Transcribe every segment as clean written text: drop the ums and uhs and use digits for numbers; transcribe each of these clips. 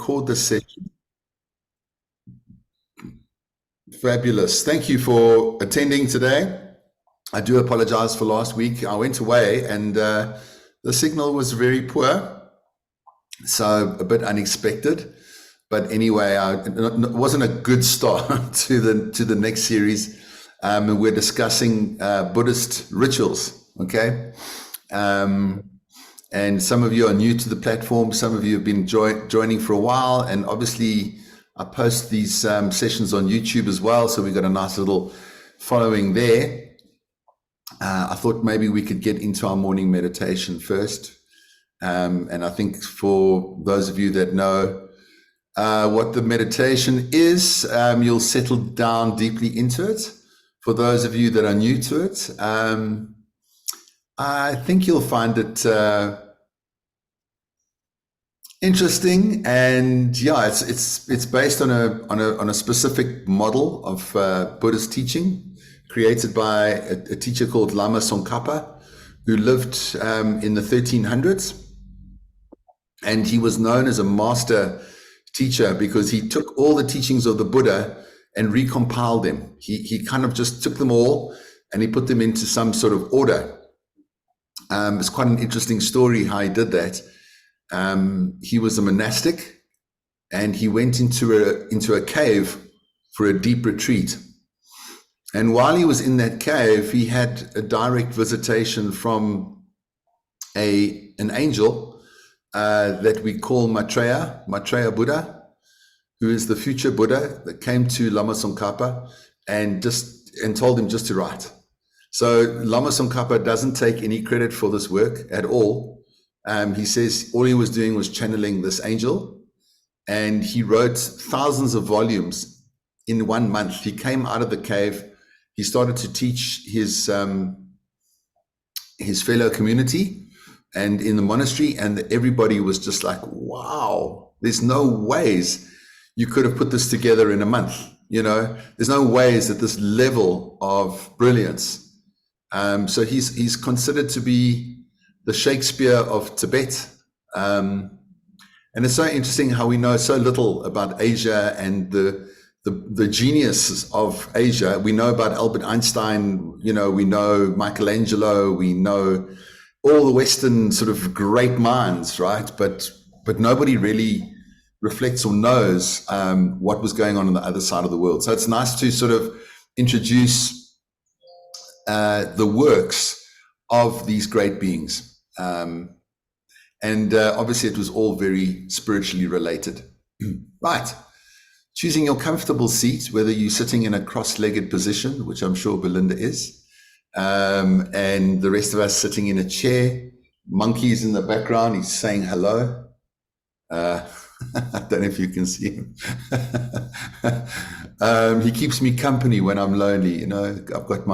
record this session. Fabulous. Thank you for attending today. I do apologize for last week. I went away and the signal was very poor, so a bit unexpected. But anyway, it wasn't a good start to the next series. We're discussing Buddhist rituals, okay? And some of you are new to the platform. Some of you have been joining for a while. And obviously, I post these sessions on YouTube as well. So we've got a nice little following there. I thought maybe we could get into our morning meditation first. And I think for those of you that know what the meditation is, you'll settle down deeply into it. For those of you that are new to it, I think you'll find it interesting, and yeah, it's based on a specific model of Buddhist teaching created by a teacher called Lama Tsongkhapa, who lived in the 1300s, and he was known as a master teacher because he took all the teachings of the Buddha and recompiled them. He kind of just took them all and he put them into some sort of order. It's quite an interesting story how he did that. He was a monastic and he went into a cave for a deep retreat. And while he was in that cave, he had a direct visitation from an angel that we call Maitreya Buddha, who is the future Buddha that came to Lama Tsongkhapa and told him just to write. So Lama Tsongkhapa doesn't take any credit for this work at all. He says all he was doing was channeling this angel, and he wrote thousands of volumes in 1 month. He came out of the cave. He started to teach his fellow community and in the monastery, and everybody was just like, wow, there's no ways you could have put this together in a month. You know, there's no ways at this level of brilliance. So he's considered to be the Shakespeare of Tibet. And it's so interesting how we know so little about Asia and the geniuses of Asia. We know about Albert Einstein, you know, we know Michelangelo, we know all the Western sort of great minds, right? But nobody really reflects or knows what was going on the other side of the world. So it's nice to sort of introduce the works of these great beings. Obviously it was all very spiritually related. Right. Choosing your comfortable seat, whether you're sitting in a cross-legged position, which I'm sure Belinda is, and the rest of us sitting in a chair. Monkey's in the background. He's saying hello. I don't know if you can see him. He keeps me company when I'm lonely. You know, I've got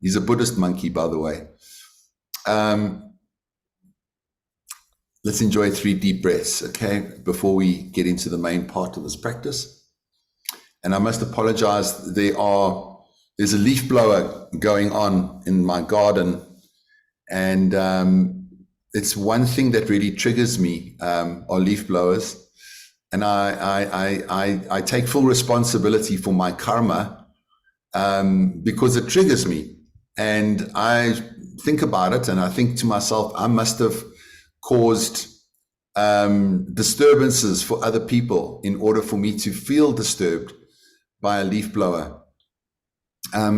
he's a Buddhist monkey, by the way. Let's enjoy 3 deep breaths, okay, before we get into the main part of this practice. And I must apologize, there's a leaf blower going on in my garden, and it's one thing that really triggers me, are leaf blowers. And I take full responsibility for my karma because it triggers me. And I think about it and I think to myself, I must have caused disturbances for other people in order for me to feel disturbed by a leaf blower.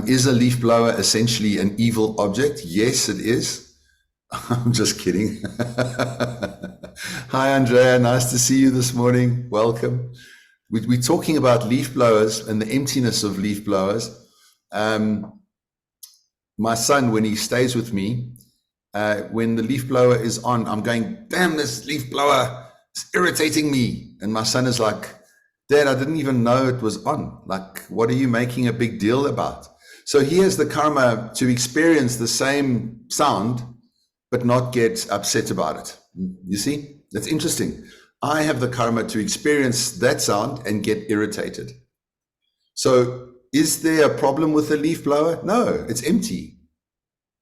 Is a leaf blower essentially an evil object? Yes, it is. I'm just kidding. Hi, Andrea. Nice to see you this morning. Welcome. We're talking about leaf blowers and the emptiness of leaf blowers. My son, when he stays with me, when the leaf blower is on, I'm going, damn, this leaf blower is irritating me. And my son is like, Dad, I didn't even know it was on. Like, what are you making a big deal about? So he has the karma to experience the same sound, but not get upset about it. You see, that's interesting. I have the karma to experience that sound and get irritated. So is there a problem with the leaf blower? No, it's empty.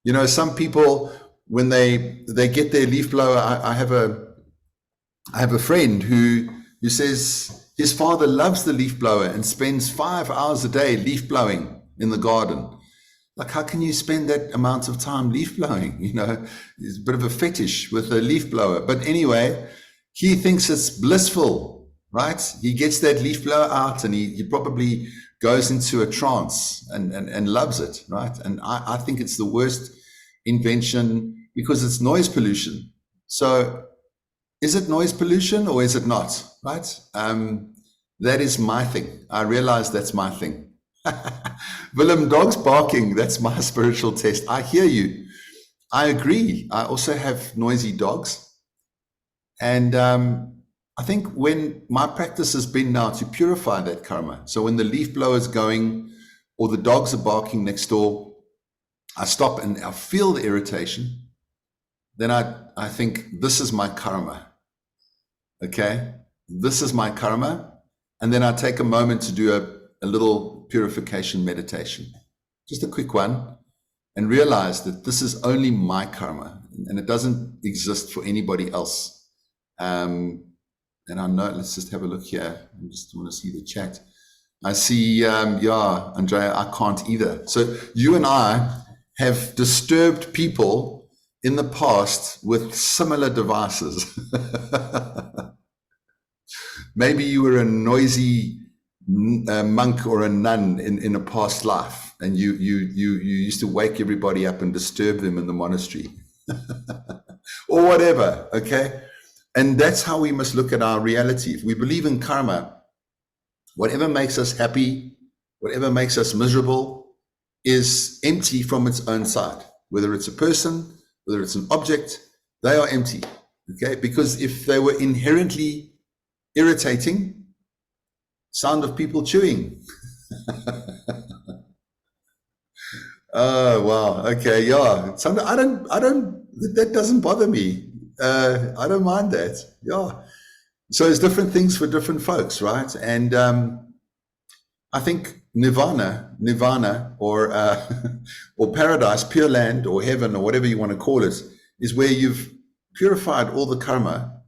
You know, some people, when they get their leaf blower, I have a friend who who says his father loves the leaf blower and spends 5 hours a day leaf blowing in the garden. Like, how can you spend that amount of time leaf blowing? You know, it's a bit of a fetish with a leaf blower. But anyway, he thinks it's blissful, right? He gets that leaf blower out and he probably goes into a trance and loves it, right? And I think it's the worst invention because it's noise pollution. So is it noise pollution or is it not, right? That is my thing. I realize that's my thing. Willem, dogs barking, that's my spiritual test. I hear you. I agree. I also have noisy dogs. And I think when my practice has been now to purify that karma. So when the leaf blower is going or the dogs are barking next door, I stop and I feel the irritation. Then I think, this is my karma. Okay? This is my karma. And then I take a moment to do a little purification meditation, just a quick one, and realize that this is only my karma and it doesn't exist for anybody else. And I know, let's just have a look here. I just want to see the chat. I see, yeah, Andrea, I can't either. So you and I have disturbed people in the past with similar devices. Maybe you were a noisy monk or a nun in a past life, and you used to wake everybody up and disturb them in the monastery, or whatever. Okay, and that's how we must look at our reality. If we believe in karma, whatever makes us happy, whatever makes us miserable, is empty from its own side. Whether it's a person, whether it's an object, they are empty. Okay, because if they were inherently irritating, sound of people chewing. Oh wow, okay, yeah. I don't. That doesn't bother me. I don't mind that. Yeah. So it's different things for different folks, right? And I think nirvana, or or paradise, pure land, or heaven, or whatever you want to call it, is where you've purified all the karma.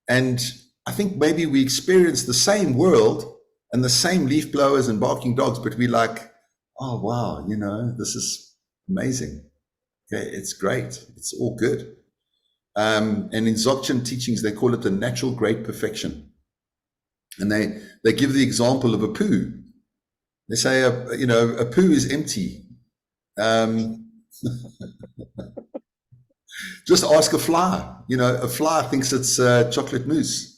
And I think maybe we experience the same world and the same leaf blowers and barking dogs, but we're like, oh wow, you know, this is amazing. Okay, it's great. It's all good. And in Dzogchen teachings, they call it the natural great perfection. And they give the example of a poo. They say, a poo is empty. Just ask a fly. You know, a fly thinks it's chocolate mousse.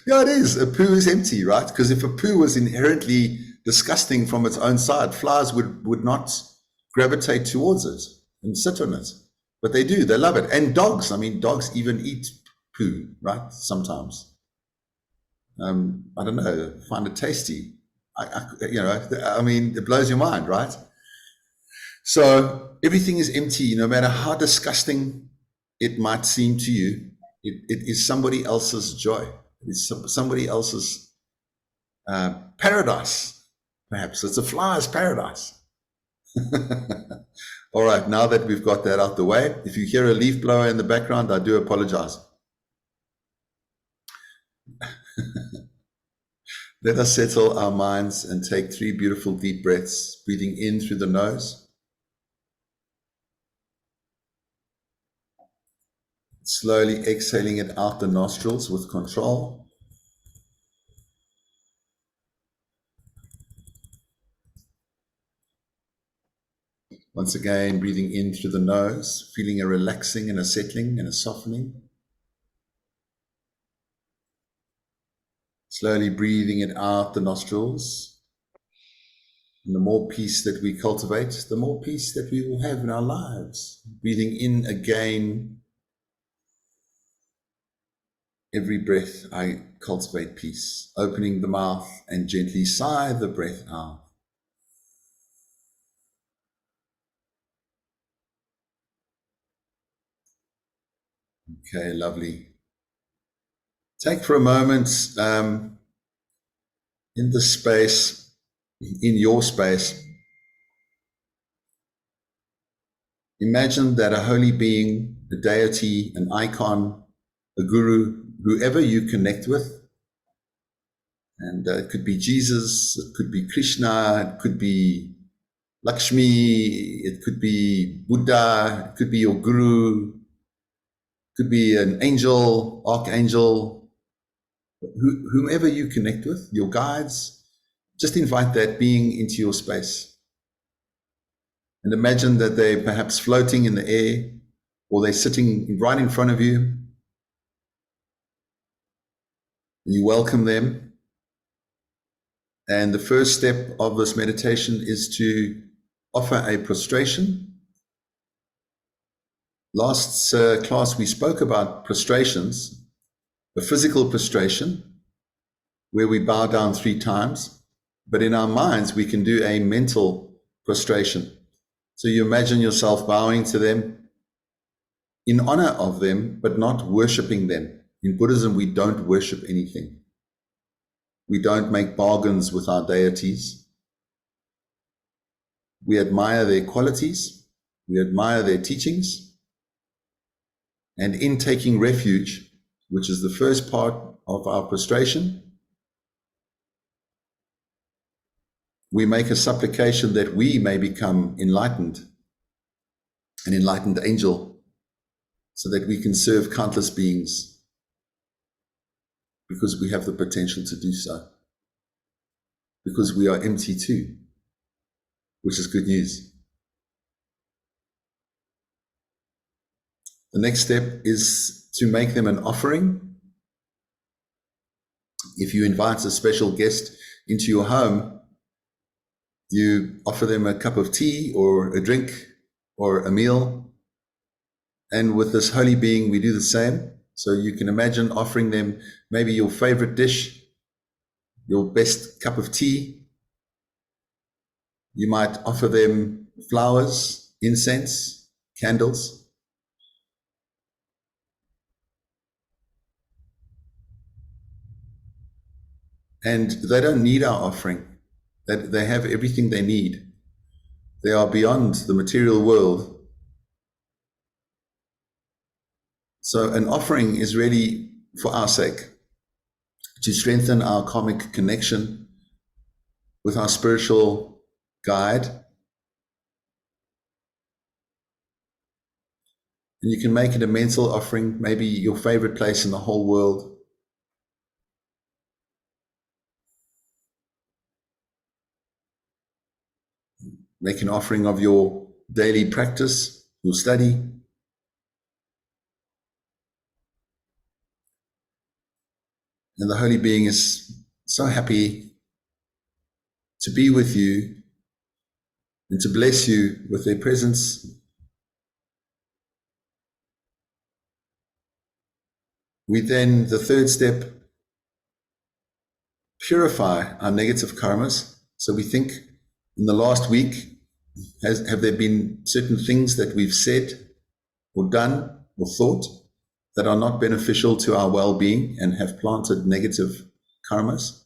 Yeah, it is. A poo is empty, right? Because if a poo was inherently disgusting from its own side, flies would not gravitate towards it and sit on it. But they do. They love it. And dogs. I mean, dogs even eat poo, right? Sometimes. I don't know. Find it tasty. I mean, it blows your mind, right? So everything is empty, no matter how disgusting it might seem to you. It is somebody else's joy. It's somebody else's paradise, perhaps. It's a fly's paradise. All right, now that we've got that out the way, if you hear a leaf blower in the background, I do apologize. Let us settle our minds and take 3 beautiful deep breaths, breathing in through the nose. Slowly exhaling it out the nostrils with control. Once again, breathing in through the nose, feeling a relaxing and a settling and a softening. Slowly breathing it out the nostrils. And the more peace that we cultivate, the more peace that we will have in our lives. Breathing in again. Every breath, I cultivate peace. Opening the mouth and gently sigh the breath out. Okay, lovely. Take for a moment in the space, in your space, Imagine that a holy being, a deity, an icon, a guru, whoever you connect with, and it could be Jesus, it could be Krishna, it could be Lakshmi, it could be Buddha, it could be your guru, it could be an angel, archangel, whomever you connect with, your guides, just invite that being into your space. And imagine that they're perhaps floating in the air, or they're sitting right in front of you. You welcome them. And the first step of this meditation is to offer a prostration. Last class, we spoke about prostrations, a physical prostration, where we bow down 3 times. But in our minds, we can do a mental prostration. So you imagine yourself bowing to them in honor of them, but not worshiping them. In Buddhism, we don't worship anything. We don't make bargains with our deities. We admire their qualities. We admire their teachings. And in taking refuge, which is the first part of our prostration, we make a supplication that we may become enlightened, an enlightened angel, so that we can serve countless beings, because we have the potential to do so, because we are empty too, which is good news. The next step is to make them an offering. If you invite a special guest into your home, you offer them a cup of tea or a drink or a meal. And with this holy being, we do the same. So you can imagine offering them maybe your favorite dish, your best cup of tea. You might offer them flowers, incense, candles. And they don't need our offering. They have everything they need. They are beyond the material world. So an offering is really for our sake, to strengthen our karmic connection with our spiritual guide. And you can make it a mental offering, maybe your favorite place in the whole world. Make an offering of your daily practice, your study. And the holy being is so happy to be with you and to bless you with their presence. We then, the third step, purify our negative karmas. So we think, in the last week, have there been certain things that we've said or done or thought that are not beneficial to our well-being and have planted negative karmas?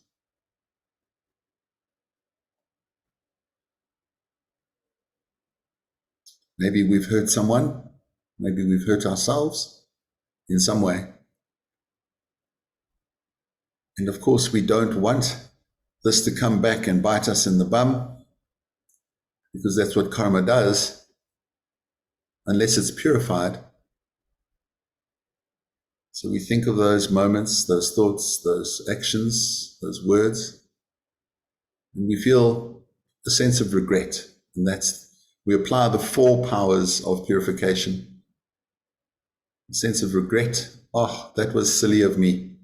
Maybe we've hurt someone, maybe we've hurt ourselves in some way. And of course, we don't want this to come back and bite us in the bum, because that's what karma does, unless it's purified. So we think of those moments, those thoughts, those actions, those words, and we feel a sense of regret. And we apply the 4 powers of purification. A sense of regret. Oh, that was silly of me.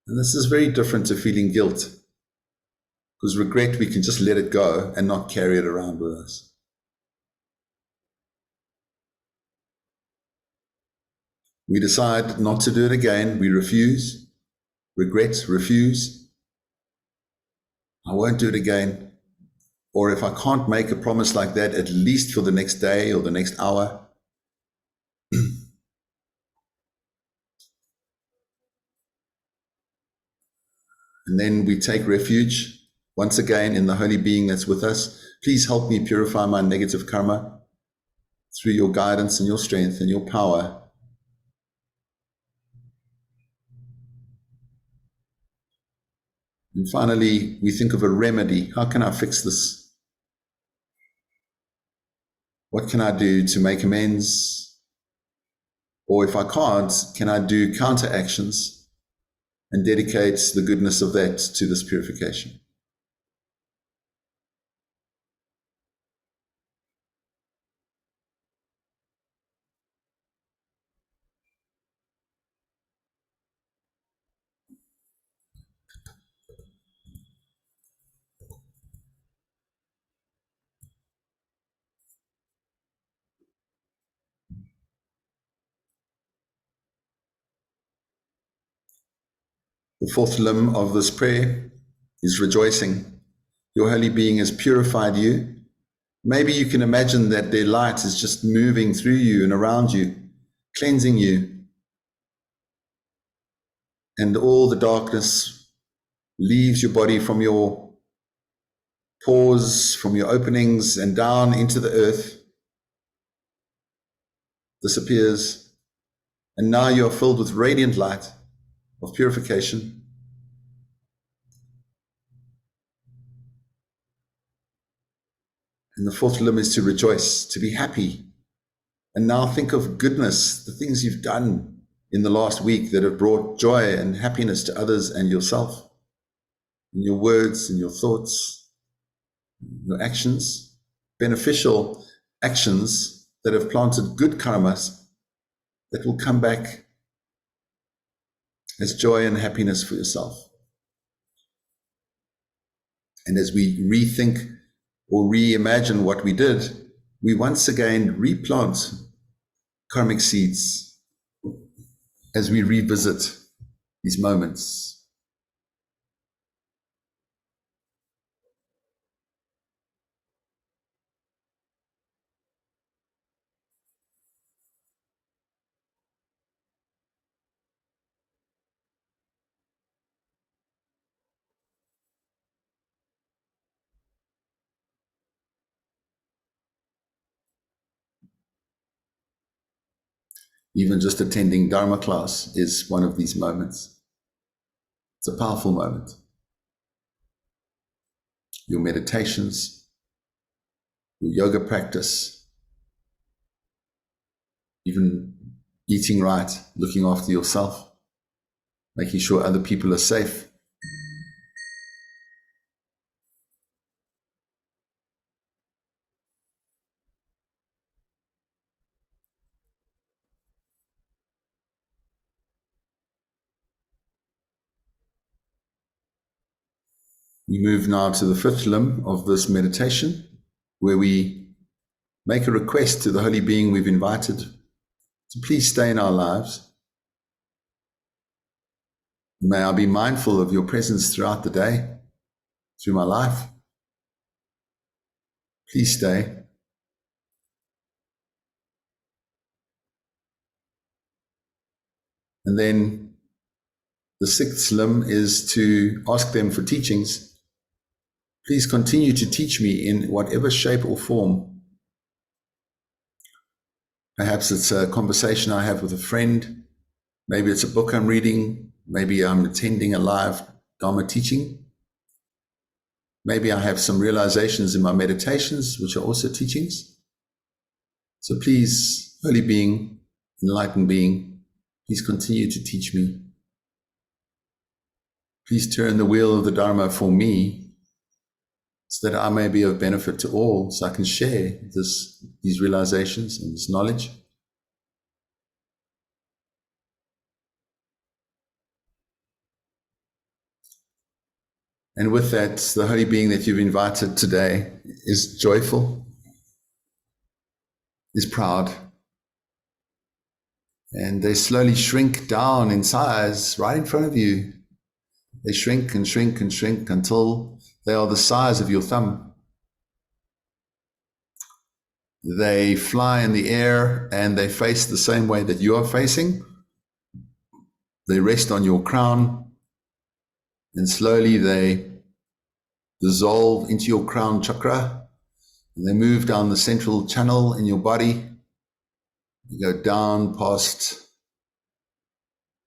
And this is very different to feeling guilt, because regret, we can just let it go and not carry it around with us. We decide not to do it again. We refuse. Regret, refuse. I won't do it again. Or if I can't make a promise like that, at least for the next day or the next hour. And then we take refuge once again in the holy being that's with us. Please help me purify my negative karma. through your guidance and your strength and your power. And finally, we think of a remedy. How can I fix this? What can I do to make amends? Or if I can't, can I do counter actions and dedicate the goodness of that to this purification? The fourth limb of this prayer is rejoicing. Your holy being has purified you. Maybe you can imagine that their light is just moving through you and around you, cleansing you. And all the darkness leaves your body from your pores, from your openings, and down into the earth, disappears. And now you are filled with radiant light of purification. And the fourth limb is to rejoice, to be happy. And now think of goodness, the things you've done in the last week that have brought joy and happiness to others and yourself, in your words and your thoughts, your actions, beneficial actions that have planted good karmas that will come back as joy and happiness for yourself. And as we rethink or reimagine what we did, we once again replant karmic seeds as we revisit these moments. Even just attending Dharma class is one of these moments. It's a powerful moment. Your meditations, your yoga practice, even eating right, looking after yourself, making sure other people are safe. We move now to the fifth limb of this meditation, where we make a request to the holy being we've invited to please stay in our lives. May I be mindful of your presence throughout the day, through my life. Please stay. And then the sixth limb is to ask them for teachings. Please continue to teach me in whatever shape or form. Perhaps it's a conversation I have with a friend. Maybe it's a book I'm reading. Maybe I'm attending a live Dharma teaching. Maybe I have some realizations in my meditations, which are also teachings. So please, holy being, enlightened being, please continue to teach me. Please turn the wheel of the Dharma for me, so that I may be of benefit to all, so I can share these realizations and this knowledge. And with that, the holy being that you've invited today is joyful, is proud, and they slowly shrink down in size right in front of you. They shrink and shrink and shrink until they are the size of your thumb. They fly in the air and they face the same way that you are facing. They rest on your crown, and slowly they dissolve into your crown chakra, and they move down the central channel in your body, You go down past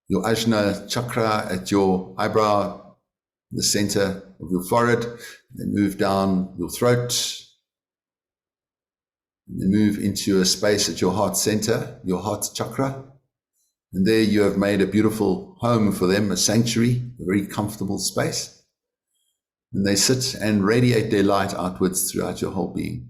your Ajna chakra at your eyebrow, the center of your forehead, then move down your throat, and then move into a space at your heart center, your heart chakra. And there you have made a beautiful home for them, a sanctuary, a very comfortable space. And they sit and radiate their light outwards throughout your whole being.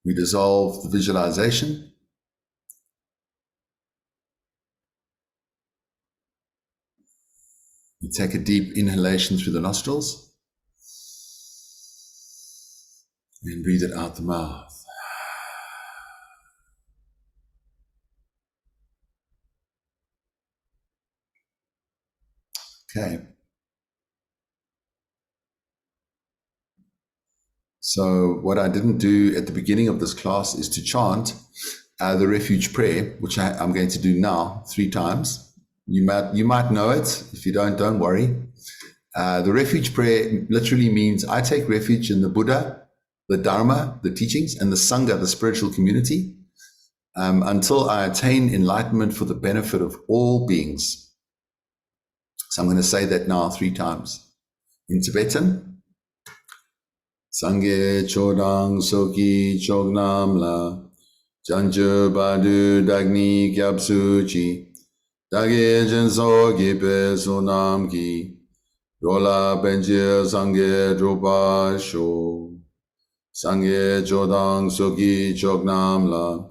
We dissolve the visualization. You take a deep inhalation through the nostrils and breathe it out the mouth. Okay. So what I didn't do at the beginning of this class is to chant the refuge prayer, which I'm going to do now 3 times. You might know it. If you don't worry. The refuge prayer literally means I take refuge in the Buddha, the Dharma, the teachings, and the Sangha, the spiritual community, until I attain enlightenment for the benefit of all beings. So I'm going to say that now 3 times. In Tibetan, Sangye chodang soki chognam la, janju badu dagni gyapsu chi, dage jenso gipe sunam ki, rola benje sangye drupa sho. Sangye chodang soki chognam la,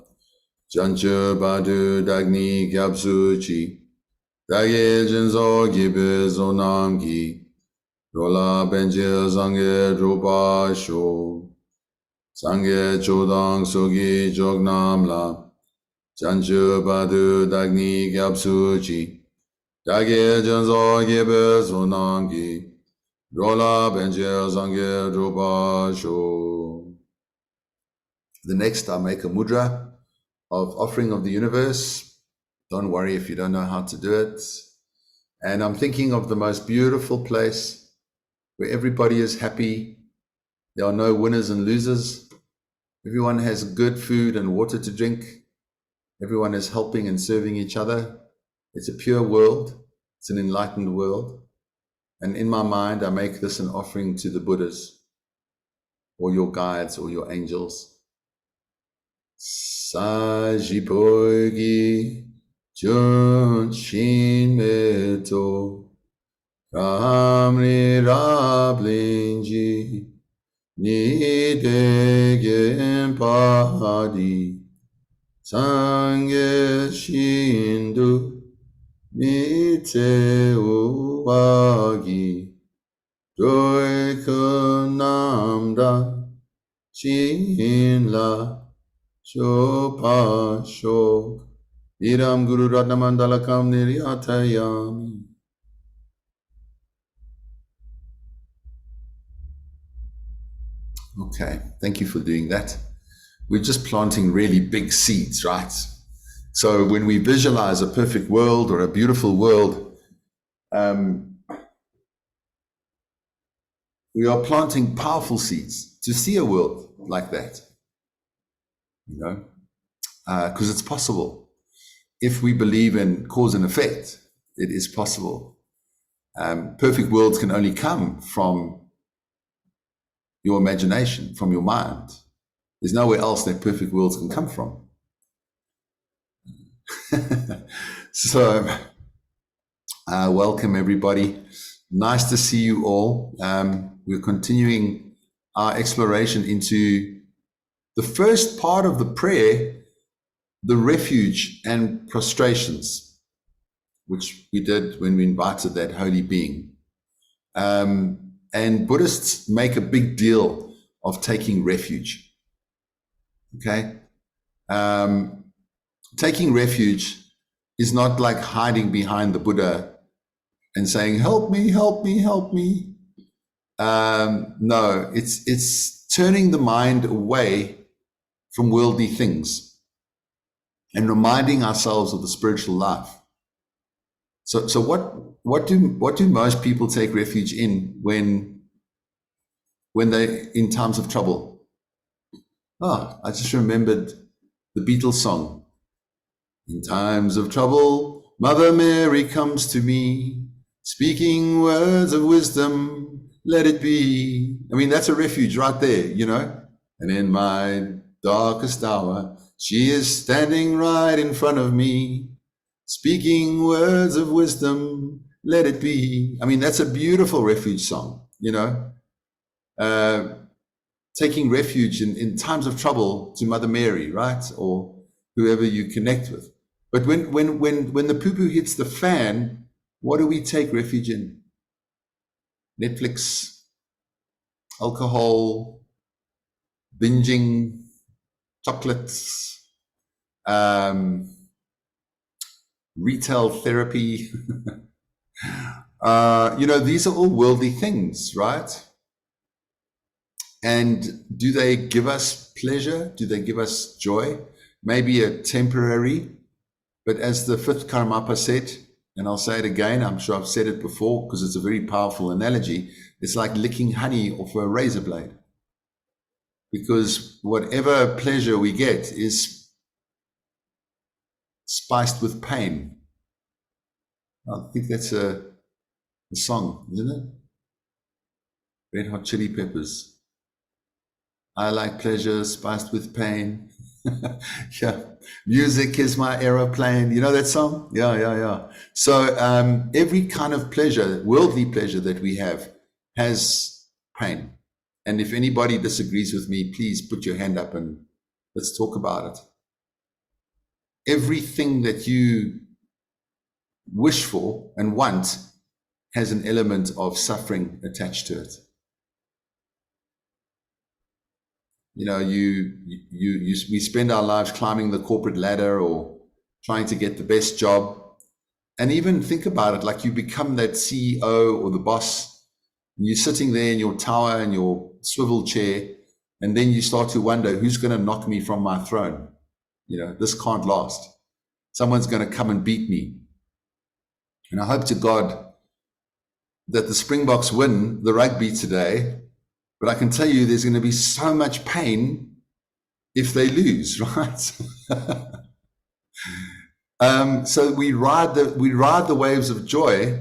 janju badu dagni gyapsu chi, dage jenso gipe sunam ki, rola benje sangye drupa sho. Sangye chodang sogi jognam la, janju badu dagni gyapsu chi, dage janso gibe sunam ki, rola benje sangye drupa sho. The next, I make a mudra of offering of the universe. Don't worry if you don't know how to do it. And I'm thinking of the most beautiful place where everybody is happy. There are no winners and losers. Everyone has good food and water to drink. Everyone is helping and serving each other. It's a pure world. It's an enlightened world. And in my mind, I make this an offering to the Buddhas or your guides or your angels. Sajipogi Jun Shin Meto Ramri Rablinji Ni Degen Padi Sangye Shindu Nite Uwagi Doi Kunamda Shinla Chopa Shok Iram Guru Ratnamandalakam Niryatayami. Okay, thank you for doing that. We're just planting really big seeds, right? So when we visualize a perfect world or a beautiful world, we are planting powerful seeds to see a world like that, because it's possible. If we believe in cause and effect, it is possible. Perfect worlds can only come from your imagination, from your mind. There's nowhere else that perfect worlds can come from. So, welcome everybody. Nice to see you all. We're continuing our exploration into the first part of the prayer, the refuge and prostrations, which we did when we invited that holy being. And Buddhists make a big deal of taking refuge. Okay? Taking refuge is not like hiding behind the Buddha and saying, help me, help me, help me. No, it's turning the mind away from worldly things and reminding ourselves of the spiritual life. So what do most people take refuge in when they're in times of trouble? Oh, I just remembered the Beatles song. In times of trouble, Mother Mary comes to me, speaking words of wisdom, let it be. I mean, that's a refuge right there, you know. And in my darkest hour, she is standing right in front of me, speaking words of wisdom, let it be. I mean, that's a beautiful refuge song, you know. Taking refuge in times of trouble to Mother Mary, right? Or whoever you connect with. But when the poo-poo hits the fan, what do we take refuge in? Netflix, alcohol, binging, chocolates, retail therapy. You know, these are all worldly things, right? And do they give us pleasure? Do they give us joy? Maybe a temporary, but as the fifth Karmapa said, and I'll say it again, I'm sure I've said it before because it's a very powerful analogy. It's like licking honey off a razor blade. Because whatever pleasure we get is spiced with pain. I think that's a song, isn't it? Red Hot Chili Peppers. I like pleasure spiced with pain. Yeah, music is my aeroplane. You know that song? Yeah. So every kind of pleasure, worldly pleasure that we have, has pain. And if anybody disagrees with me, please put your hand up and let's talk about it. Everything that you wish for and want has an element of suffering attached to it. You know, we spend our lives climbing the corporate ladder or trying to get the best job. And even think about it, like you become that CEO or the boss, and you're sitting there in your tower in your swivel chair, and then you start to wonder, who's going to knock me from my throne? You know, this can't last. Someone's going to come and beat me. And I hope to God that the Springboks win the rugby today. But I can tell you there's going to be so much pain if they lose, right? So we ride the waves of joy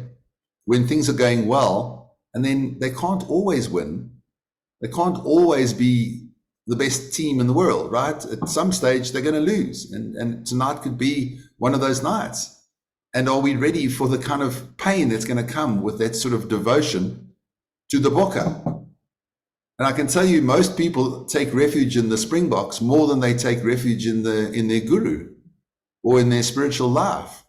when things are going well, and then they can't always win. They can't always be the best team in the world, right? At some stage, they're going to lose. And tonight could be one of those nights. And are we ready for the kind of pain that's going to come with that sort of devotion to the Bokke? And I can tell you, most people take refuge in the Springboks more than they take refuge in their guru or in their spiritual life.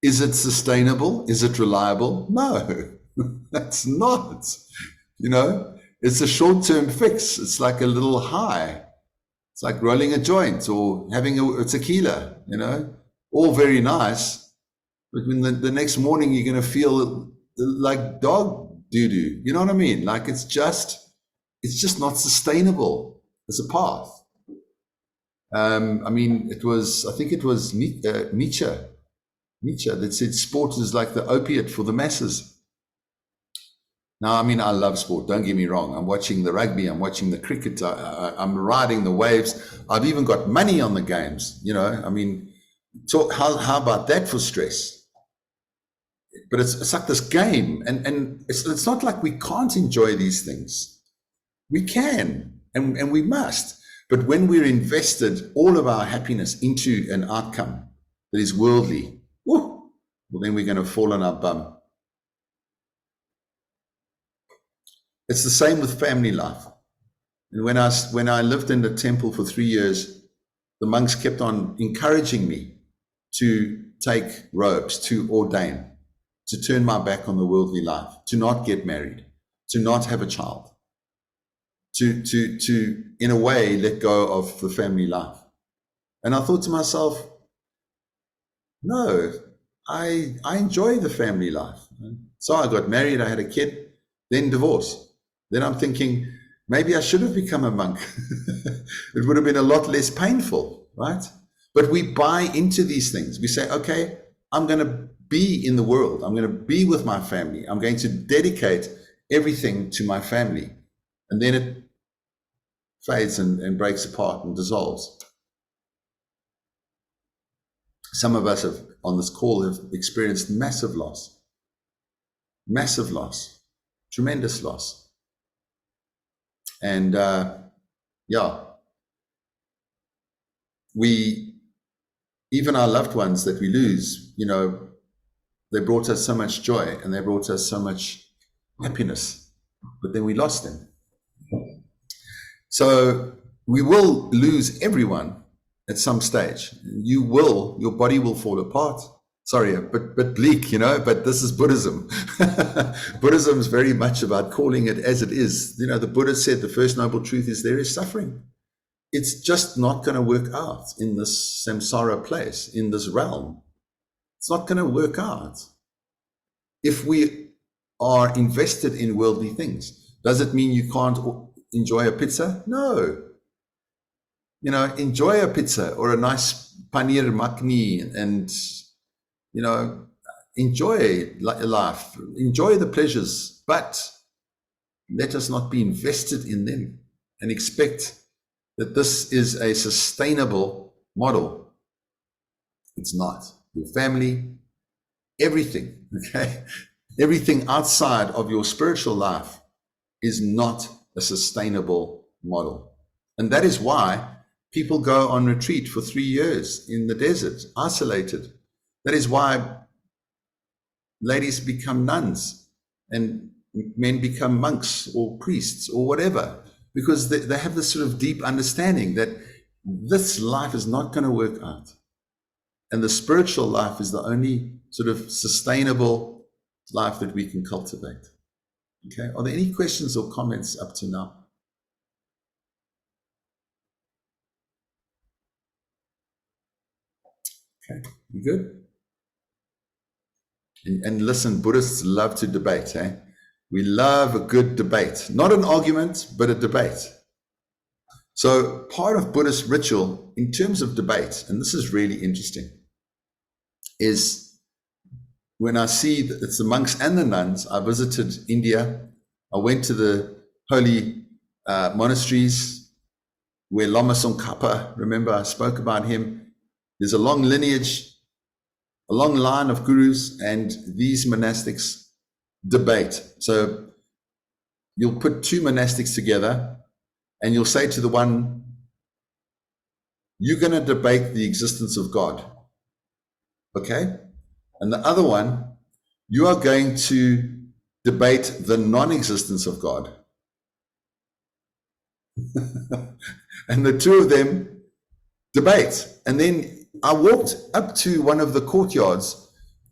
Is it sustainable? Is it reliable? No, that's not. You know, it's a short-term fix. It's like a little high. It's like rolling a joint or having a tequila, you know, all very nice. But when the next morning you're going to feel like dog doo-doo, you know what I mean? Like it's just not sustainable as a path. I mean, I think it was Nietzsche that said sport is like the opiate for the masses. Now, I mean, I love sport, don't get me wrong. I'm watching the rugby, I'm watching the cricket, I'm riding the waves. I've even got money on the games, you know. I mean, how about that for stress? But it's like this game, and it's not like we can't enjoy these things. We can, and we must. But when we're invested all of our happiness into an outcome that is worldly, well, then we're going to fall on our bum. It's the same with family life. And when I lived in the temple for 3 years, the monks kept on encouraging me to take robes, to ordain, to turn my back on the worldly life, to not get married, to not have a child, to in a way let go of the family life. And I thought to myself, no, I enjoy the family life. So I got married, I had a kid, then divorce. Then I'm thinking, Maybe I should have become a monk. It would have been a lot less painful, right? But we buy into these things. We say, okay, I'm going to be in the world. I'm going to be with my family. I'm going to dedicate everything to my family. And then it fades and breaks apart and dissolves. Some of us have, on this call, have experienced massive loss, tremendous loss. And even our loved ones that we lose, they brought us so much joy and they brought us so much happiness, but then we lost them. So we will lose everyone at some stage. Your body will fall apart. Sorry, but bleak, but this is Buddhism. Buddhism is very much about calling it as it is. The Buddha said the first noble truth is there is suffering. It's just not going to work out in this samsara place, in this realm. It's not going to work out. If we are invested in worldly things, does it mean you can't enjoy a pizza? No. Enjoy a pizza or a nice paneer makhni and, enjoy life, enjoy the pleasures, but let us not be invested in them and expect that this is a sustainable model. It's not. Your family, everything, okay? Everything outside of your spiritual life is not a sustainable model. And that is why people go on retreat for 3 years in the desert, isolated. That is why ladies become nuns and men become monks or priests or whatever, because they have this sort of deep understanding that this life is not going to work out. And the spiritual life is the only sort of sustainable life that we can cultivate. Okay, are there any questions or comments up to now? Okay, you good? And listen, Buddhists love to debate, eh? We love a good debate, not an argument, but a debate. So part of Buddhist ritual in terms of debate, and this is really interesting, is when I see that it's the monks and the nuns. I visited India. I went to the holy monasteries where Lama Tsongkhapa, remember I spoke about him. There's a long lineage, a long line of gurus, and these monastics debate. So you'll put two monastics together and you'll say to the one, you're going to debate the existence of God. Okay? And the other one, you are going to debate the non-existence of God. And the two of them debate. And then I walked up to one of the courtyards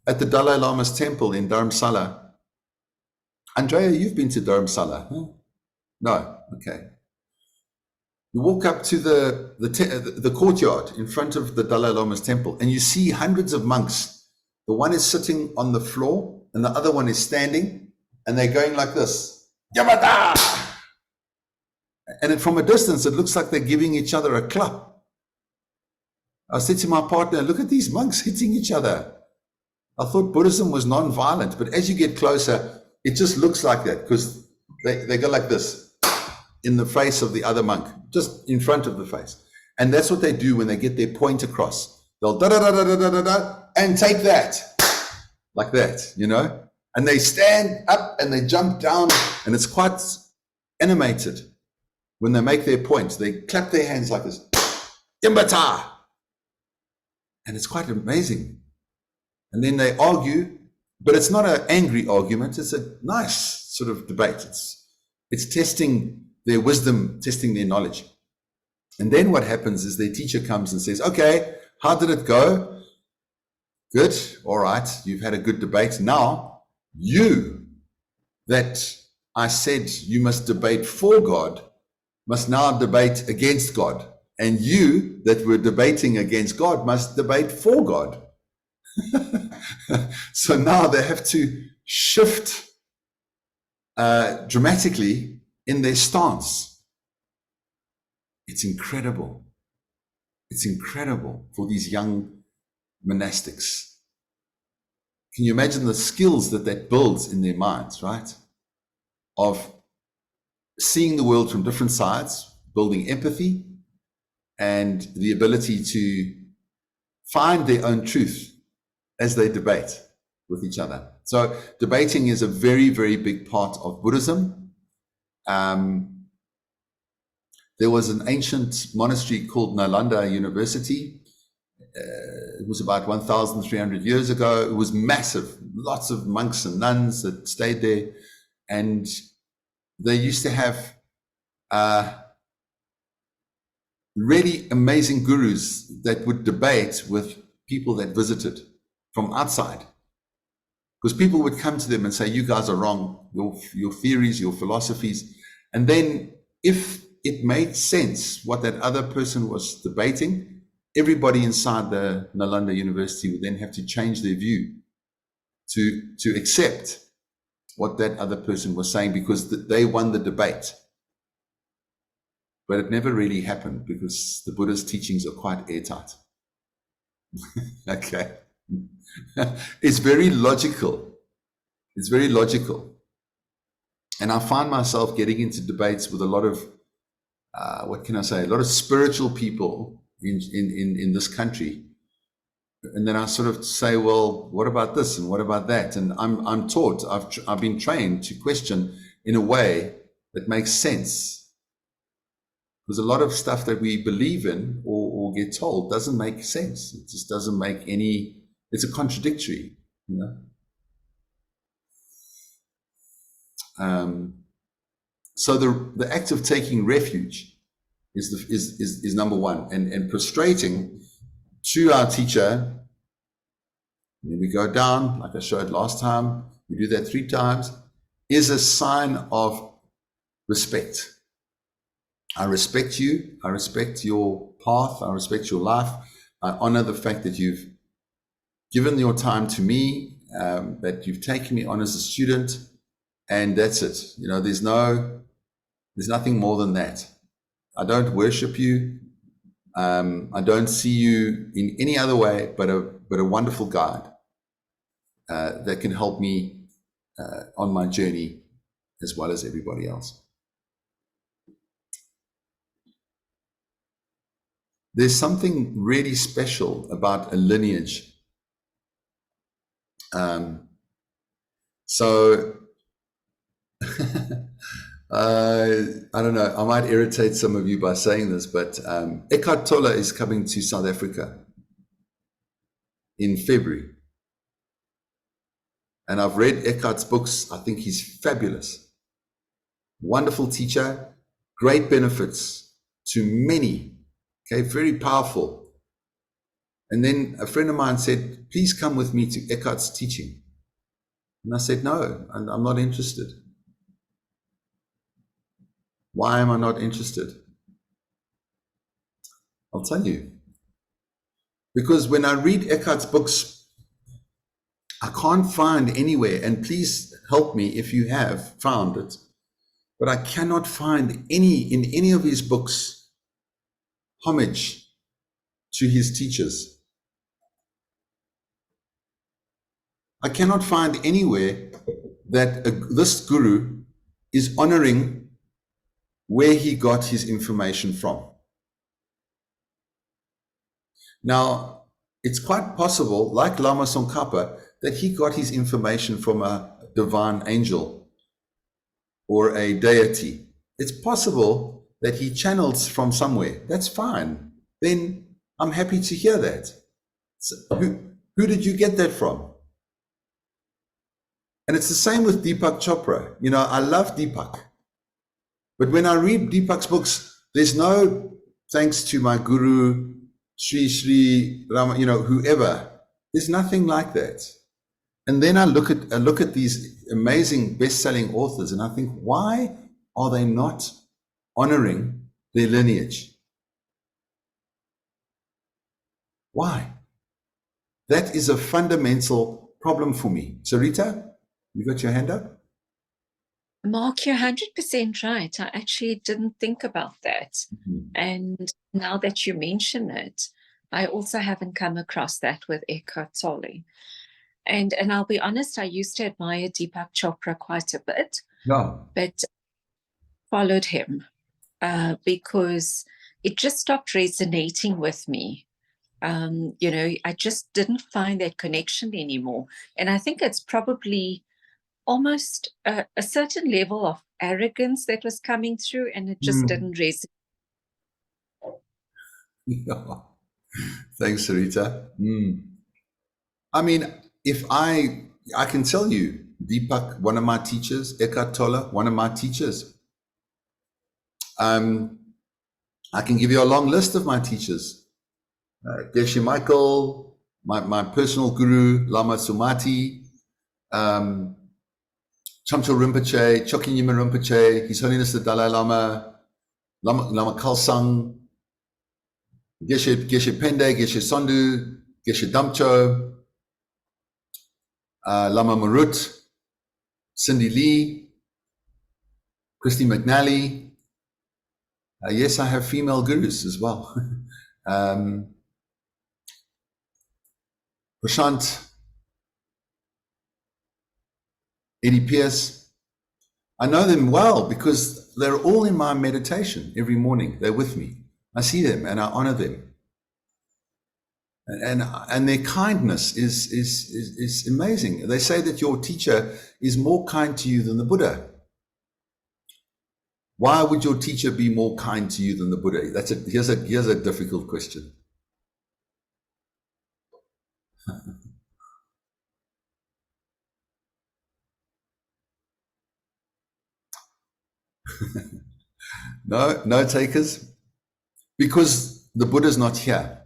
at the Dalai Lama's temple in Dharamsala. Andrea, you've been to Dharamsala, huh? No, okay. You walk up to the courtyard in front of the Dalai Lama's temple, and you see hundreds of monks. The one is sitting on the floor, and the other one is standing, and they're going like this. Yamada! And from a distance, it looks like they're giving each other a clap. I said to my partner, look at these monks hitting each other. I thought Buddhism was non-violent, but as you get closer, it just looks like that, because they go like this in the face of the other monk, just in front of the face. And that's what they do when they get their point across. They'll da-da-da-da-da-da-da, and take that, like that, And they stand up and they jump down, and it's quite animated. When they make their point, they clap their hands like this. Imbata! And it's quite amazing. And then they argue, but it's not an angry argument. It's a nice sort of debate. It's testing their wisdom, testing their knowledge. And then what happens is their teacher comes and says, okay, how did it go? Good. All right. You've had a good debate. Now, you that I said you must debate for God must now debate against God. And you that were debating against God must debate for God. So now they have to shift dramatically in their stance. It's incredible. It's incredible for these young monastics. Can you imagine the skills that builds in their minds, right? Of seeing the world from different sides, building empathy, and the ability to find their own truth as they debate with each other. So debating is a very, very big part of Buddhism. There was an ancient monastery called Nalanda University. It was about 1,300 years ago. It was massive, lots of monks and nuns that stayed there. And they used to have really amazing gurus that would debate with people that visited from outside. Because people would come to them and say, you guys are wrong, your theories, your philosophies. And then if it made sense what that other person was debating, everybody inside the Nalanda University would then have to change their view to accept what that other person was saying, because they won the debate. But it never really happened because the Buddha's teachings are quite airtight. Okay. It's very logical. It's very logical. And I find myself getting into debates with a lot of, what can I say, a lot of spiritual people in this country. And then I sort of say, well, what about this and what about that? And I'm taught, I've been trained to question in a way that makes sense. Because a lot of stuff that we believe in or get told doesn't make sense. It just doesn't make any, it's a contradictory, you know. So the act of taking refuge is number one, and prostrating to our teacher. And then we go down, like I showed last time, we do that 3 times, is a sign of respect. I respect you, I respect your path, I respect your life, I honor the fact that you've given your time to me, that you've taken me on as a student, and that's it. You know, there's nothing more than that. I don't worship you. I don't see you in any other way but a wonderful guide that can help me on my journey as well as everybody else. There's something really special about a lineage. So I don't know, I might irritate some of you by saying this, but Eckhart Tolle is coming to South Africa in February. And I've read Eckhart's books. I think he's fabulous. Wonderful teacher, great benefits to many. Okay, very powerful. And then a friend of mine said, please come with me to Eckhart's teaching. And I said, no, I'm not interested. Why am I not interested? I'll tell you. Because when I read Eckhart's books, I can't find anywhere, and please help me if you have found it, but I cannot find in any of his books homage to his teachers. I cannot find anywhere that this guru is honoring where he got his information from. Now, it's quite possible, like Lama Tsongkhapa, that he got his information from a divine angel or a deity. It's possible that he channels from somewhere. That's fine. Then I'm happy to hear that. So who did you get that from? And it's the same with Deepak Chopra. You know, I love Deepak. But when I read Deepak's books, there's no thanks to my guru, Sri Rama, you know, whoever. There's nothing like that. And then I look at these amazing best-selling authors and I think, why are they not honoring their lineage? Why? That is a fundamental problem for me. Sarita, you got your hand up? Mark, you're 100% right. I actually didn't think about that. Mhm. And now that you mention it, I also haven't come across that with Eckhart Tolle. And I'll be honest, I used to admire Deepak Chopra quite a bit, Yeah. but followed him because it just stopped resonating with me. I just didn't find that connection anymore. And I think it's probably almost a certain level of arrogance that was coming through, and it just Mm. didn't resonate. Yeah. Thanks, Sarita. I mean, if I can tell you, Deepak, one of my teachers, Eckhart Tolle, one of my teachers. Um, I can give you a long list of my teachers. Geshe Michael, my personal guru, Lama Sumati, um, Chamcho Rinpoche, Chokin Yima Rinpoche, His Holiness the Dalai Lama, Lama Kalsang, Geshe Pende, Geshe Sondu, Geshe Damcho, Lama Marut, Cindy Lee, Christy McNally. Yes, I have female gurus as well. Prashant, Eddie Pierce. I know them well because they're all in my meditation every morning. They're with me. I see them and I honor them. And their kindness is amazing. They say that your teacher is more kind to you than the Buddha. Why would your teacher be more kind to you than the Buddha? Here's a difficult question. No takers? Because the Buddha's not here.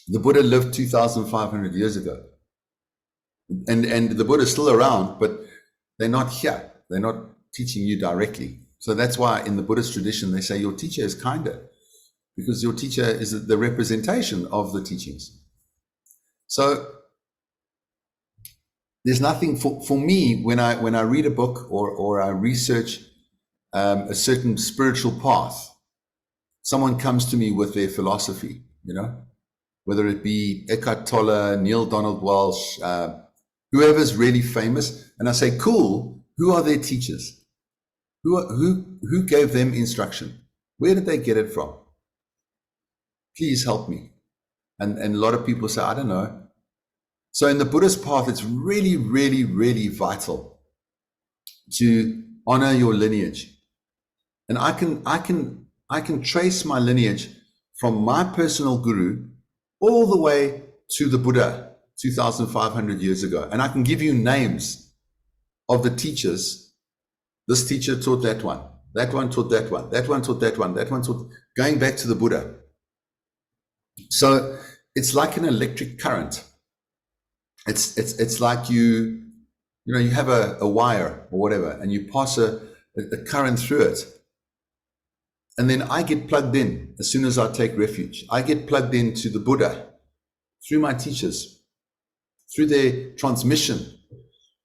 The Buddha lived 2,500 years ago. And the Buddha's still around, but they're not here. They're not teaching you directly. So that's why in the Buddhist tradition, they say your teacher is kinder because your teacher is the representation of the teachings. So there's nothing for me when I read a book or I research a certain spiritual path, someone comes to me with their philosophy, whether it be Eckhart Tolle, Neil Donald Walsh, whoever's really famous, and I say, cool, who are their teachers? Who gave them instruction? Where did they get it from? Please help me. And a lot of people say, I don't know. So in the Buddhist path, it's really, really, really vital to honor your lineage. And I can trace my lineage from my personal guru all the way to the Buddha 2,500 years ago. And I can give you names of the teachers. This teacher taught that one. That one taught that one. That one taught that one. That one taught, going back to the Buddha. So it's like an electric current. It's like you have a wire or whatever, and you pass a current through it. And then I get plugged in as soon as I take refuge. I get plugged into the Buddha through my teachers, through their transmission.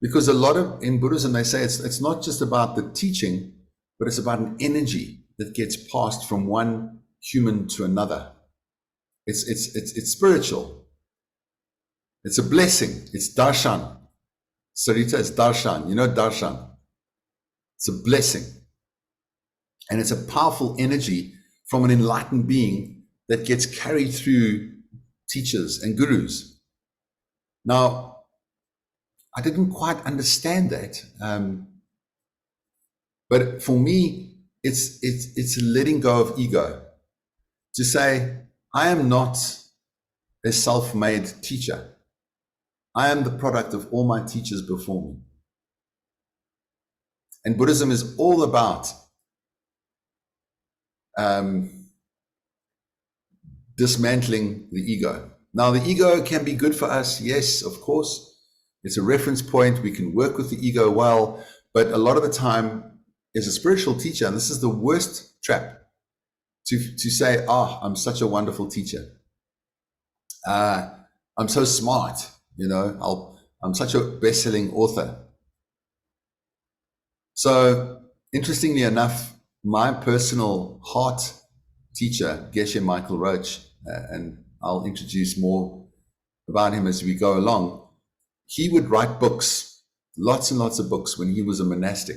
Because a lot of, in Buddhism, they say it's not just about the teaching, but it's about an energy that gets passed from one human to another. It's spiritual. It's a blessing. It's darshan. Sarita, it's darshan. You know darshan. It's a blessing. And it's a powerful energy from an enlightened being that gets carried through teachers and gurus. Now, I didn't quite understand that. But for me, it's a letting go of ego. To say, I am not a self-made teacher. I am the product of all my teachers before me. And Buddhism is all about dismantling the ego. Now, the ego can be good for us. Yes, of course. It's a reference point. We can work with the ego well. But a lot of the time, as a spiritual teacher, and this is the worst trap, to say, I'm such a wonderful teacher. I'm so smart, I'm such a best-selling author. So interestingly enough, my personal heart teacher, Geshe Michael Roach, and I'll introduce more about him as we go along. He would write books, lots and lots of books when he was a monastic.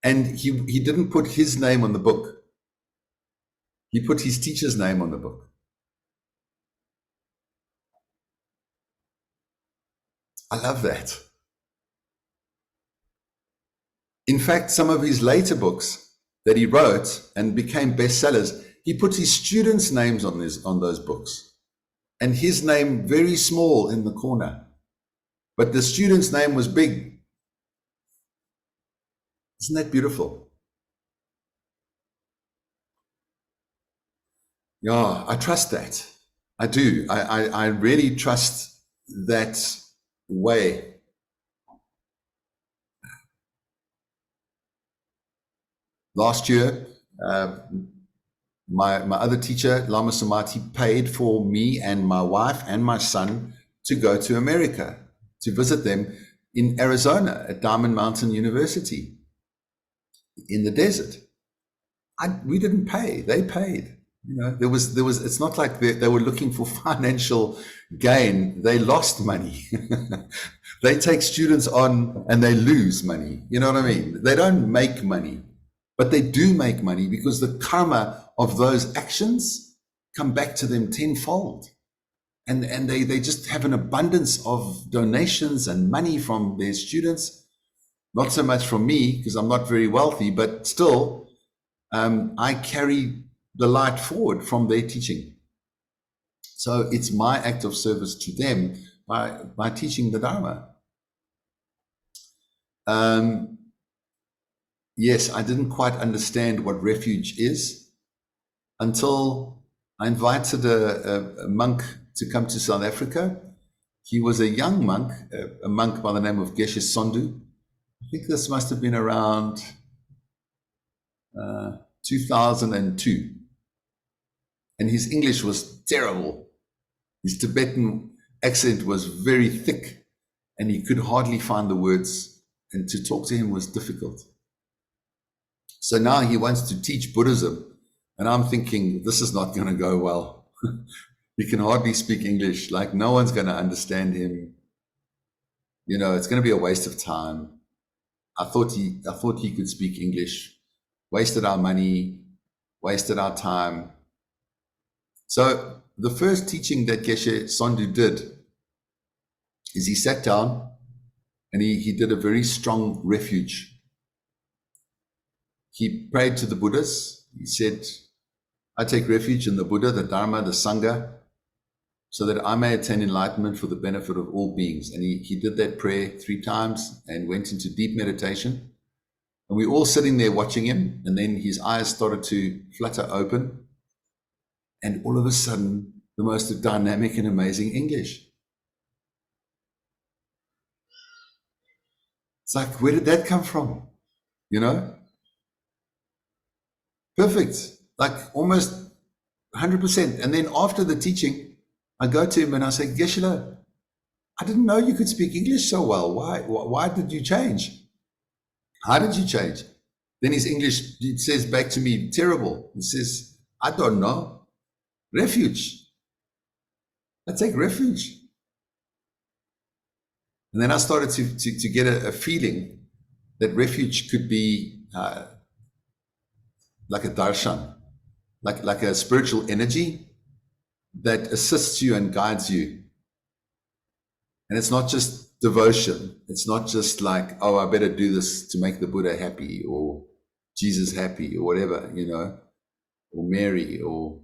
And he didn't put his name on the book. He put his teacher's name on the book. I love that. In fact, some of his later books that he wrote and became bestsellers, he put his students' names on those books, and his name very small in the corner. But the student's name was big. Isn't that beautiful? Yeah, I trust that. I do. I really trust that way. Last year, my other teacher, Lama Samati, paid for me and my wife and my son to go to America to visit them in Arizona at Diamond Mountain University in the desert. We didn't pay; they paid. You know, there was. It's not like they were looking for financial gain. They lost money. They take students on and they lose money. You know what I mean? They don't make money, but they do make money because the karma of those actions come back to them tenfold. And they just have an abundance of donations and money from their students. Not so much from me because I'm not very wealthy, but still, I carry the light forward from their teaching. So it's my act of service to them by teaching the Dharma. Yes, I didn't quite understand what refuge is until I invited a monk to come to South Africa. He was a young monk, a monk by the name of Geshe Sondu. I think this must have been around 2002. And his English was terrible. His Tibetan accent was very thick and he could hardly find the words, and to talk to him was difficult. So now he wants to teach Buddhism, and I'm thinking, this is not going to go well. He can hardly speak English, like no one's going to understand him. You know, it's going to be a waste of time. I thought he could speak English, wasted our money, wasted our time. So the first teaching that Geshe Sondu did is he sat down and he did a very strong refuge. He prayed to the Buddhas. He said, I take refuge in the Buddha, the Dharma, the Sangha, so that I may attain enlightenment for the benefit of all beings. And he did that prayer 3 times and went into deep meditation. And we were all sitting there watching him. And then his eyes started to flutter open. And all of a sudden, the most dynamic and amazing English. It's like, where did that come from? You know? Perfect. Like almost 100%. And then after the teaching, I go to him and I say, Geshe, I didn't know you could speak English so well. Why did you change? How did you change? Then his English, he says back to me, terrible. He says, I don't know. Refuge. I take refuge. And then I started to get a feeling that refuge could be like a darshan, like a spiritual energy that assists you and guides you. And it's not just devotion. It's not just like, oh, I better do this to make the Buddha happy or Jesus happy or whatever, you know, or Mary or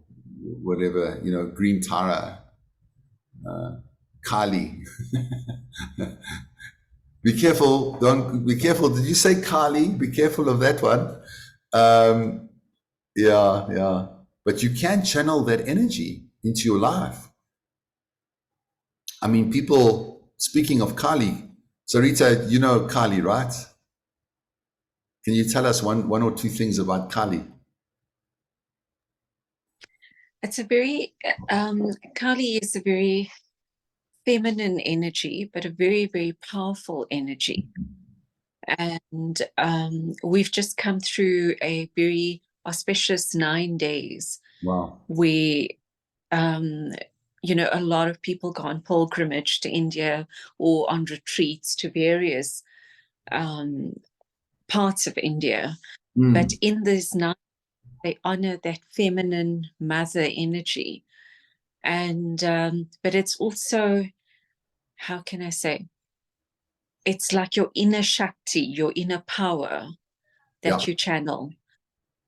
whatever, you know, Green Tara, Kali. Be careful. Don't be careful. Did you say Kali? Be careful of that one. Yeah. But you can channel that energy into your life. I mean, people, speaking of Kali, Sarita, you know Kali, right? Can you tell us one or two things about Kali? It's a very, Kali is a very feminine energy, but a very, very powerful energy. And we've just come through a very auspicious 9 days Wow. where, a lot of people go on pilgrimage to India or on retreats to various parts of India. But Mm. in these 9, they honor that feminine mother energy. And but it's also, how can I say, it's like your inner Shakti, your inner power Yeah. that you channel.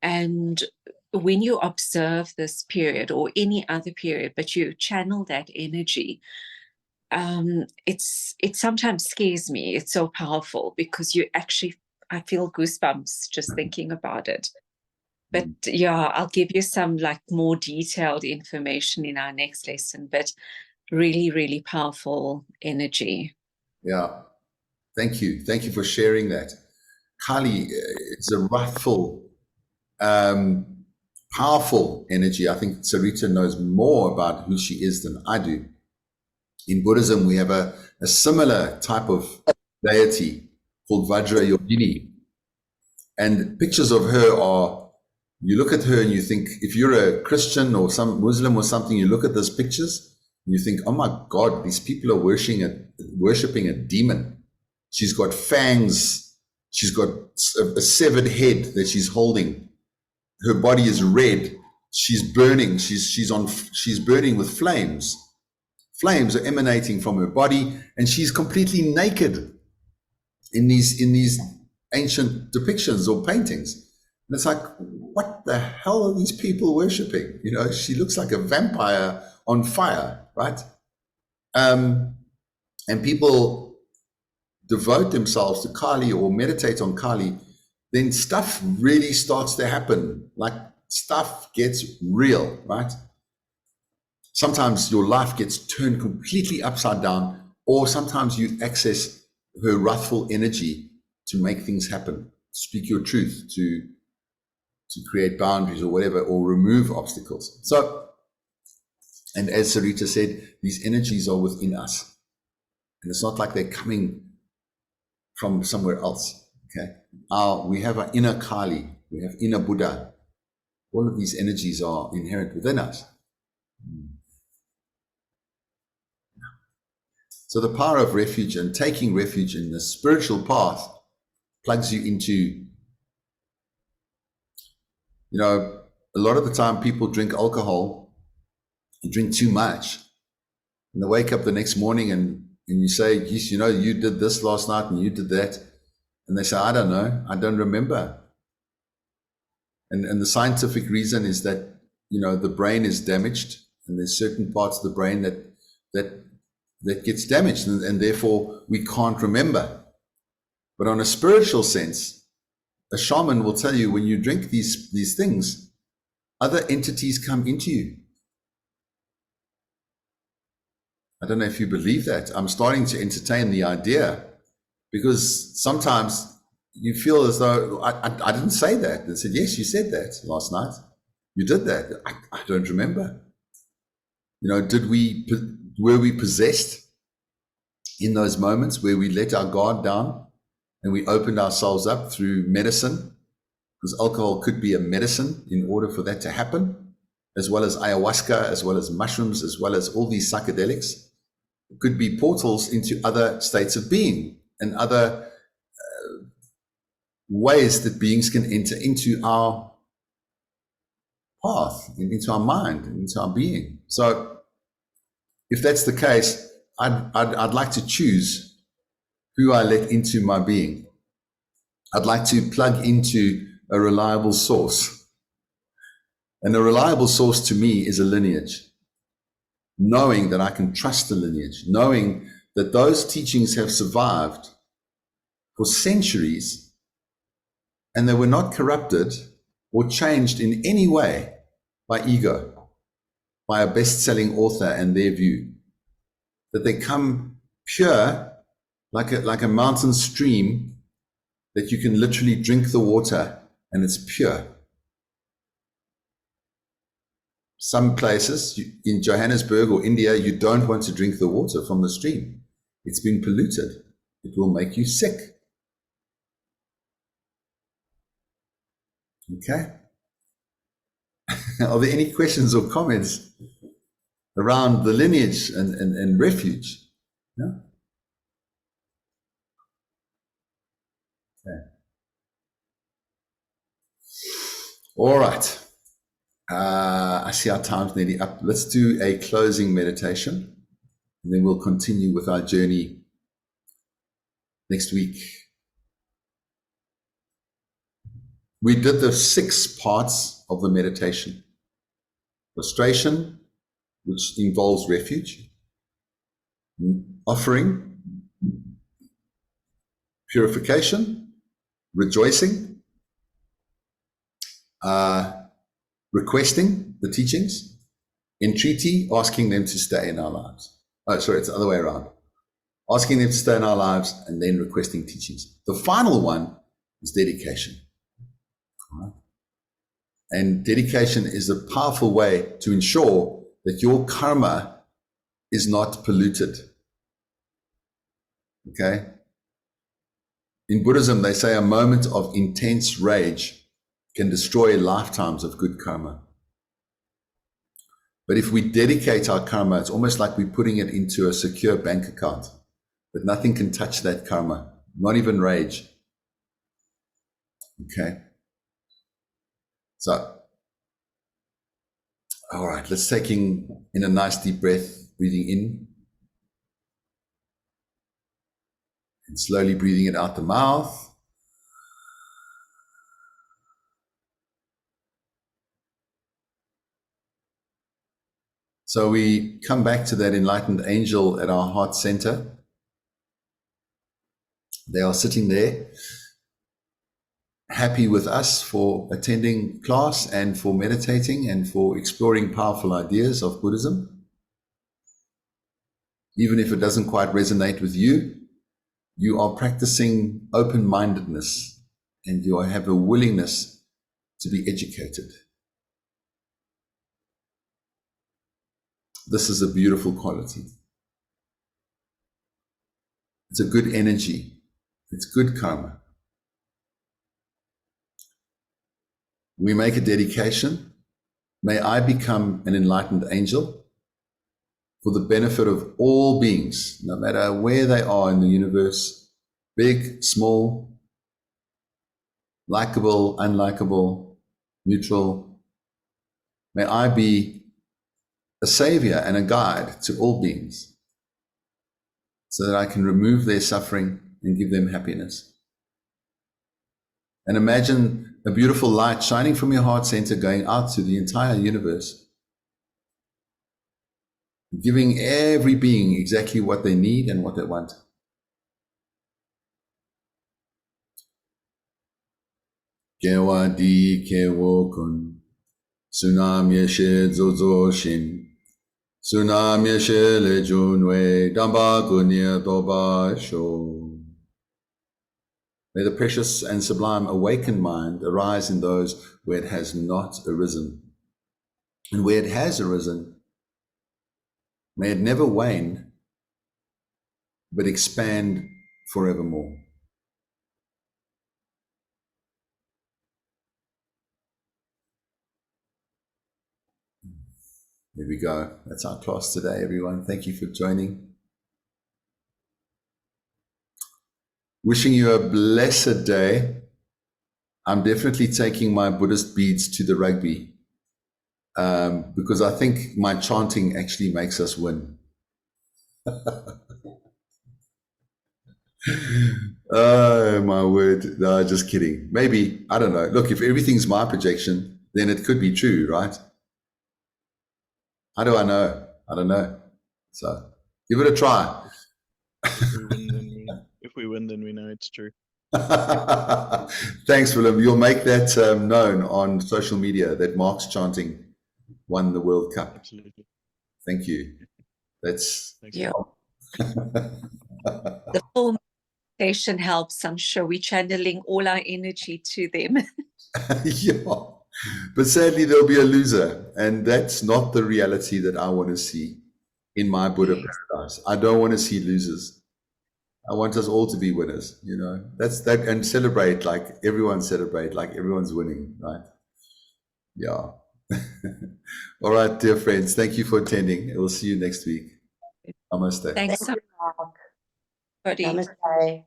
And when you observe this period or any other period, but you channel that energy, it sometimes scares me. It's so powerful because I feel goosebumps just thinking about it. But yeah, I'll give you some like more detailed information in our next lesson, but really, really powerful energy. Yeah. Thank you. Thank you for sharing that. Kali is a wrathful, powerful energy. I think Sarita knows more about who she is than I do. In Buddhism, we have a similar type of deity called Vajra Yogini. And pictures of her are, you look at her and you think, if you're a Christian or some Muslim or something, you look at those pictures and you think, oh my God, these people are worshipping a demon. She's got fangs. She's got a severed head that she's holding. Her body is red. She's burning. She's burning with flames. Flames are emanating from her body, and she's completely naked in these ancient depictions or paintings. And it's like, what the hell are these people worshipping? She looks like a vampire on fire, right? And people devote themselves to Kali or meditate on Kali, then stuff really starts to happen. Like stuff gets real, right? Sometimes your life gets turned completely upside down, or sometimes you access her wrathful energy to make things happen, speak your truth, to create boundaries or whatever, or remove obstacles. So, and as Sarita said, these energies are within us. And it's not like they're coming from somewhere else. Okay. We have our inner Kali, we have inner Buddha. All of these energies are inherent within us. So the power of refuge and taking refuge in the spiritual path plugs you into, a lot of the time people drink alcohol and drink too much. And they wake up the next morning and you say, yes, you did this last night and you did that. And they say, I don't know, I don't remember. And the scientific reason is that, the brain is damaged and there's certain parts of the brain that gets damaged and therefore we can't remember. But on a spiritual sense, a shaman will tell you when you drink these things, other entities come into you. I don't know if you believe that. I'm starting to entertain the idea because sometimes you feel as though I didn't say that. They said, yes, you said that last night. You did that. I don't remember. Were we possessed in those moments where we let our guard down and we opened ourselves up through medicine? Because alcohol could be a medicine in order for that to happen, as well as ayahuasca, as well as mushrooms, as well as all these psychedelics. It could be portals into other states of being and other ways that beings can enter into our path, into our mind, into our being. So if that's the case, I'd like to choose who I let into my being. I'd like to plug into a reliable source. And a reliable source to me is a lineage. Knowing that I can trust the lineage, knowing that those teachings have survived for centuries and they were not corrupted or changed in any way by ego, by a best-selling author and their view. That they come pure like a mountain stream that you can literally drink the water and it's pure. Some places in Johannesburg or India, you don't want to drink the water from the stream. It's been polluted. It will make you sick. Okay. Are there any questions or comments around the lineage and refuge? Yeah. Okay. All right. I see our time's nearly up. Let's do a closing meditation, and then we'll continue with our journey next week. We did the 6 parts of the meditation. Frustration, which involves refuge, offering, purification, rejoicing, requesting the teachings, entreaty, asking them to stay in our lives. Oh, sorry, it's the other way around. Asking them to stay in our lives and then requesting teachings. The final one is dedication. And dedication is a powerful way to ensure that your karma is not polluted. Okay? In Buddhism, they say a moment of intense rage can destroy lifetimes of good karma. But if we dedicate our karma, it's almost like we're putting it into a secure bank account. But nothing can touch that karma, not even rage. Okay? So, all right, let's take in a nice deep breath, breathing in. And slowly breathing it out the mouth. So we come back to that enlightened angel at our heart center. They are sitting there, happy with us for attending class and for meditating and for exploring powerful ideas of Buddhism. Even if it doesn't quite resonate with you, you are practicing open-mindedness and you have a willingness to be educated. This is a beautiful quality. It's a good energy. It's good karma. We make a dedication. May I become an enlightened angel for the benefit of all beings, no matter where they are in the universe, big, small, likable, unlikable, neutral. May I be a savior and a guide to all beings so that I can remove their suffering and give them happiness. And imagine a beautiful light shining from your heart center going out to the entire universe, giving every being exactly what they need and what they want. Kewa di kewo kun, sunam yeshe zozo shin, sunam yeshe le junwe, damba kunya toba sho. May the precious and sublime awakened mind arise in those where it has not arisen. And where it has arisen, may it never wane, but expand forevermore. There we go. That's our class today, everyone. Thank you for joining. Wishing you a blessed day. I'm definitely taking my Buddhist beads to the rugby because I think my chanting actually makes us win. Oh, my word. No, just kidding. Maybe, I don't know. Look, if everything's my projection, then it could be true, right? How do I know? I don't know. So give it a try. If we win, then we know it's true. Thanks, Willem. You'll make that known on social media that Mark's chanting won the World Cup. Absolutely. Thank you. That's yeah. The full meditation helps. I'm sure we're channeling all our energy to them. yeah. But sadly, there'll be a loser, and that's not the reality that I want to see in my Buddha paradise. I don't want to see losers. I want us all to be winners, you know. That's that, and celebrate like everyone's winning, right? Yeah. All right, dear friends, thank you for attending. We'll see you next week. Namaste. Thanks Thank so you, Mark. much. Namaste.